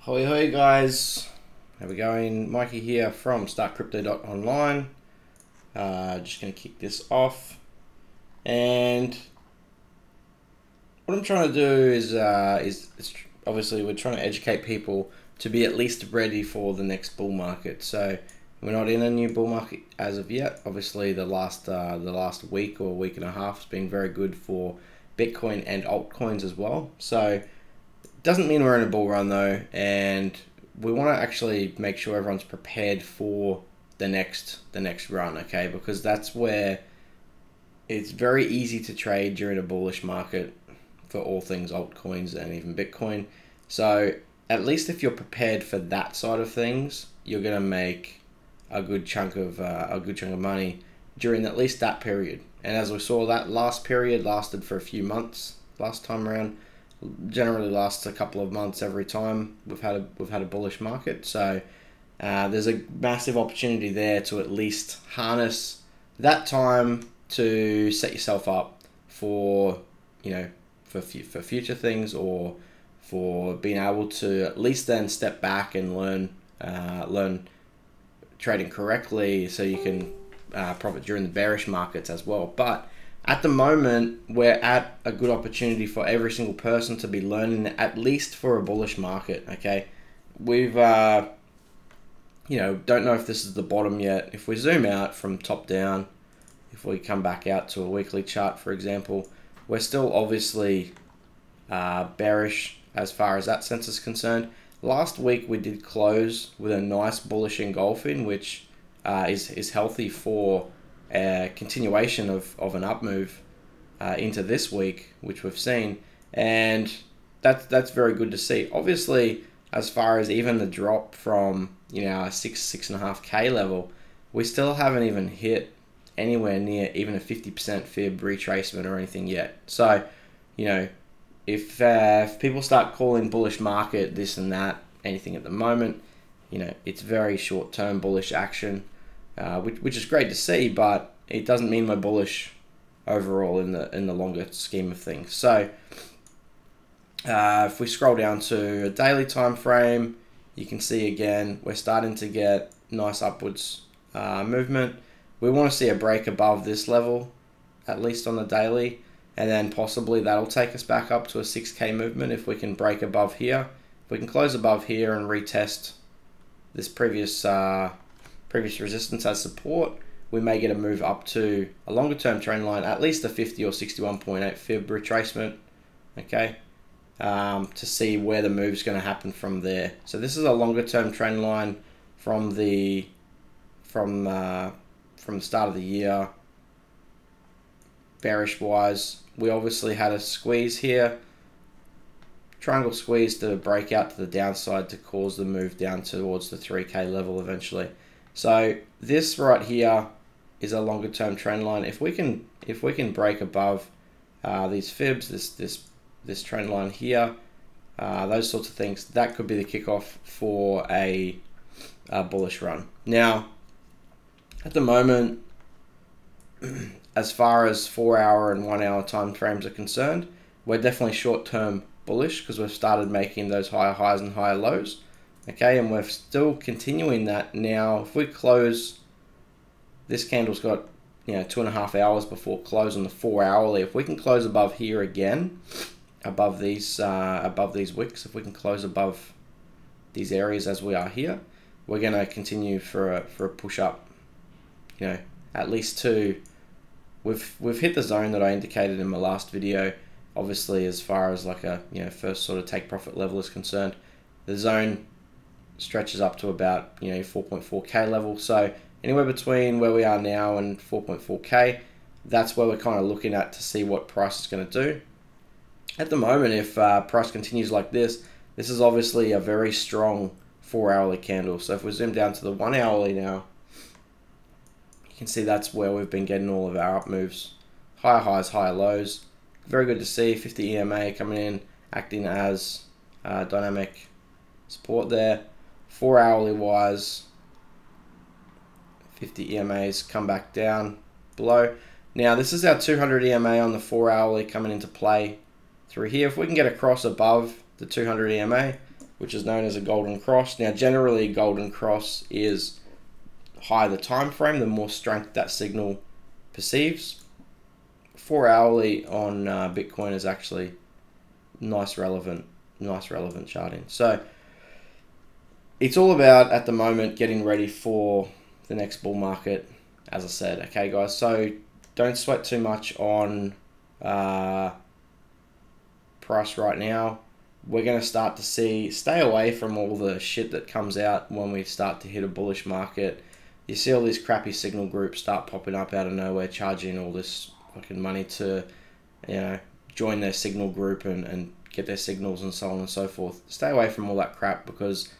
Hoy hoy guys, how we going? Mikey here from startcrypto.online. Just going to kick this off, and what I'm trying to do is obviously we're trying to educate people to be at least ready for the next bull market. So we're not in a new bull market as of yet. Obviously the last week or week and a half has been very good for Bitcoin and altcoins as well. So doesn't mean we're in a bull run though, and we want to actually make sure everyone's prepared for the next run, okay? Because that's where it's very easy to trade during a bullish market for all things altcoins and even Bitcoin. So at least if you're prepared for that side of things, you're gonna make a good chunk of money during at least that period. And as we saw, that last period lasted for a few months last time around. Generally lasts a couple of months every time we've had a bullish market. So there's a massive opportunity there to at least harness that time to set yourself up for for future things, or for being able to at least then step back and learn trading correctly, so you can profit during the bearish markets as well. But at the moment, we're at a good opportunity for every single person to be learning, at least for a bullish market, okay? We've, don't know if this is the bottom yet. If we zoom out from top down, if we come back out to a weekly chart, for example, we're still obviously bearish as far as that sense is concerned. Last week, we did close with a nice bullish engulfing, which is healthy for a continuation of an up move into this week, which we've seen, and that's very good to see. Obviously, as far as even the drop from a 6.5K level, we still haven't even hit anywhere near even a 50% fib retracement or anything yet. So if people start calling bullish market this and that, anything at the moment, it's very short-term bullish action, which is great to see, but it doesn't mean we're bullish overall in the longer scheme of things. So if we scroll down to a daily time frame, you can see again we're starting to get nice upwards movement. We want to see a break above this level, at least on the daily, and then possibly that'll take us back up to a 6K movement if we can break above here. If we can close above here and retest this previous resistance as support, we may get a move up to a longer term trend line, at least a 50 or 61.8 fib retracement, okay, to see where the move's going to happen from there. So this is a longer term trend line from the start of the year. Bearish wise, we obviously had a squeeze here, triangle squeeze to break out to the downside to cause the move down towards the 3K level eventually. So this right here is a longer term trend line. If we can break above these fibs, this trend line here, those sorts of things, that could be the kickoff for a bullish run. Now, at the moment, as far as 4-hour and 1-hour time frames are concerned, we're definitely short-term bullish because we've started making those higher highs and higher lows, okay, and we're still continuing that now. If we close, this candle's got 2.5 hours before close on the 4-hourly. If we can close above here again, above these wicks, if we can close above these areas as we are here, we're going to continue for a push up. At least to, we've hit the zone that I indicated in my last video. Obviously, as far as like a first sort of take profit level is concerned, the zone stretches up to about 4.4K level. So anywhere between where we are now and 4.4K, that's where we're kind of looking at to see what price is going to do. At the moment, if price continues like this, this is obviously a very strong 4-hourly candle. So if we zoom down to the 1-hourly now, you can see that's where we've been getting all of our up moves. Higher highs, higher lows. Very good to see. 50 EMA coming in, acting as dynamic support there. 4-hourly wise, 50 EMAs come back down below. Now this is our 200 EMA on the 4-hourly coming into play through here. If we can get across above the 200 EMA, which is known as a golden cross. Now, generally, golden cross is higher the time frame, the more strength that signal perceives. 4 hourly on Bitcoin is actually nice relevant charting. So it's all about, at the moment, getting ready for the next bull market, as I said. Okay, guys, so don't sweat too much on price right now. We're going to start to stay away from all the shit that comes out when we start to hit a bullish market. You see all these crappy signal groups start popping up out of nowhere, charging all this fucking money to, join their signal group and get their signals and so on and so forth. Stay away from all that crap, because,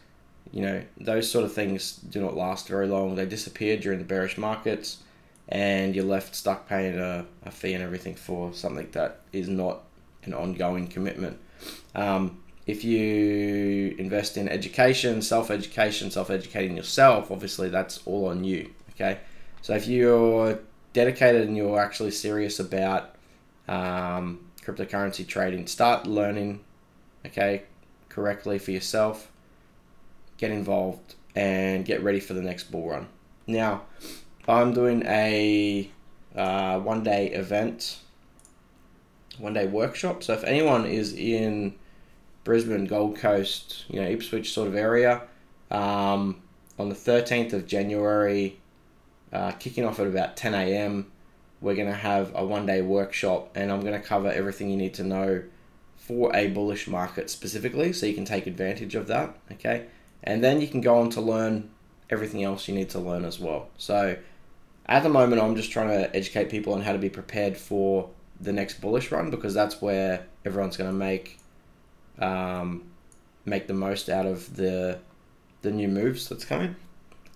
those sort of things do not last very long. They disappear during the bearish markets, and you're left stuck paying a fee and everything for something that is not an ongoing commitment. If you invest in education, self-educating yourself, obviously that's all on you, okay? So if you're dedicated and you're actually serious about cryptocurrency trading, start learning, okay, correctly for yourself, get involved, and get ready for the next bull run. Now, I'm doing a one-day event, one-day workshop. So if anyone is in Brisbane, Gold Coast, Ipswich sort of area, on the 13th of January, kicking off at about 10 a.m, we're going to have a one-day workshop, and I'm going to cover everything you need to know for a bullish market specifically, so you can take advantage of that, okay? And then you can go on to learn everything else you need to learn as well. So at the moment, I'm just trying to educate people on how to be prepared for the next bullish run, because that's where everyone's going to make the most out of the new moves that's coming,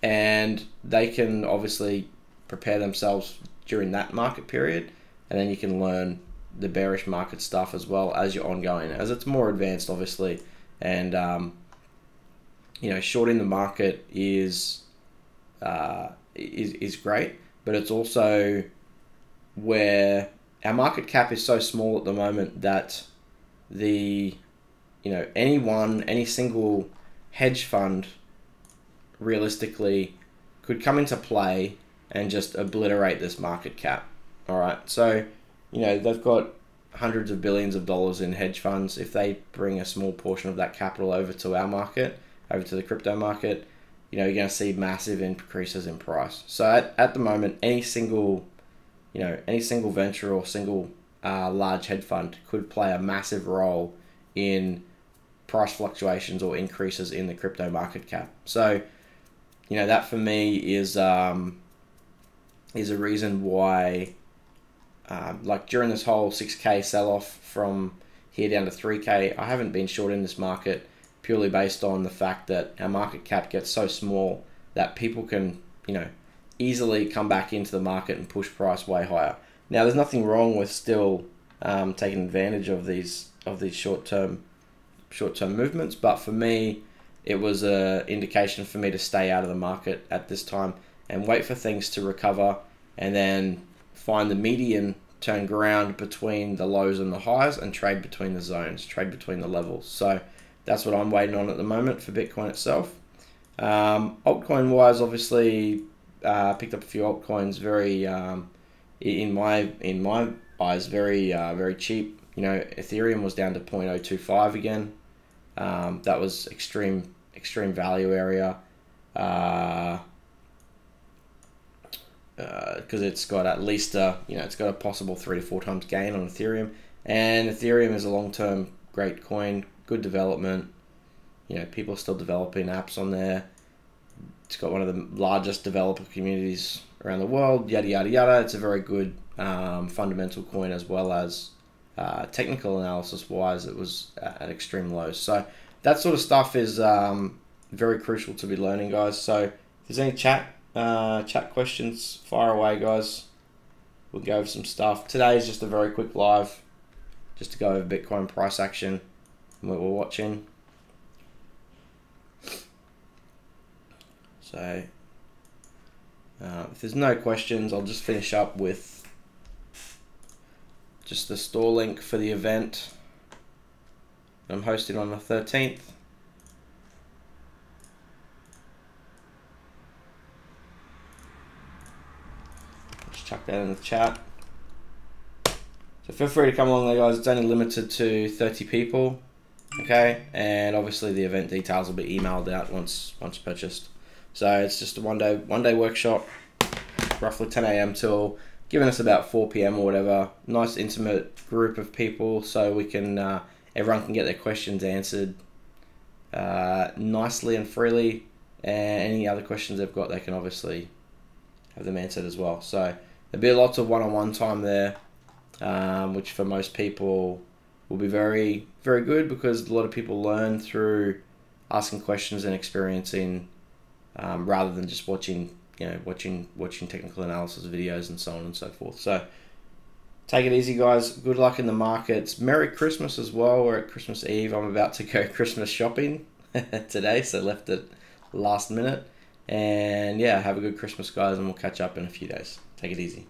and they can obviously prepare themselves during that market period, and then you can learn the bearish market stuff as well as you're ongoing, as it's more advanced, obviously. And shorting the market is great, but it's also where our market cap is so small at the moment that any single hedge fund realistically could come into play and just obliterate this market cap. All right, so they've got hundreds of billions of dollars in hedge funds. If they bring a small portion of that capital over to our market, over to the crypto market, you're going to see massive increases in price. So at the moment, any single venture or single large hedge fund could play a massive role in price fluctuations or increases in the crypto market cap. So, that for me is a reason why, like during this whole 6K sell-off from here down to 3K, I haven't been short in this market, purely based on the fact that our market cap gets so small that people can, easily come back into the market and push price way higher. Now, there's nothing wrong with still taking advantage of these short-term movements, but for me, it was an indication for me to stay out of the market at this time and wait for things to recover, and then find the median, turn ground between the lows and the highs, and trade between the zones, trade between the levels. So that's what I'm waiting on at the moment for Bitcoin itself. Altcoin wise, obviously, picked up a few altcoins very, in my eyes, very cheap. Ethereum was down to 0.025 again. That was extreme value area, because it's got at least it's got a possible 3 to 4 times gain on Ethereum, and Ethereum is a long-term great coin, good development. People are still developing apps on there. It's got one of the largest developer communities around the world, yada yada yada. It's a very good fundamental coin, as well as technical analysis wise, it was at extreme lows. So that sort of stuff is very crucial to be learning, guys. So if there's any chat questions, fire away, guys. We'll go over some stuff. Today is just a very quick live, just to go over Bitcoin price action and what we're watching. So if there's no questions, I'll just finish up with just the store link for the event I'm hosting on the 13th. Just chuck that in the chat. So feel free to come along there, guys. It's only limited to 30 people. Okay, and obviously the event details will be emailed out once purchased. So it's just a one day workshop, roughly 10 a.m. till giving us about 4 p.m. or whatever. Nice intimate group of people, so we can everyone can get their questions answered nicely and freely, and any other questions they've got, they can obviously have them answered as well. So there'll be lots of one-on-one time there, which for most people will be very, very good, because a lot of people learn through asking questions and experiencing, rather than just watching technical analysis videos and so on and so forth. So take it easy, guys. Good luck in the markets. Merry Christmas as well. We're at Christmas Eve. I'm about to go Christmas shopping today, so left it last minute. And yeah, have a good Christmas, guys, and we'll catch up in a few days. Take it easy.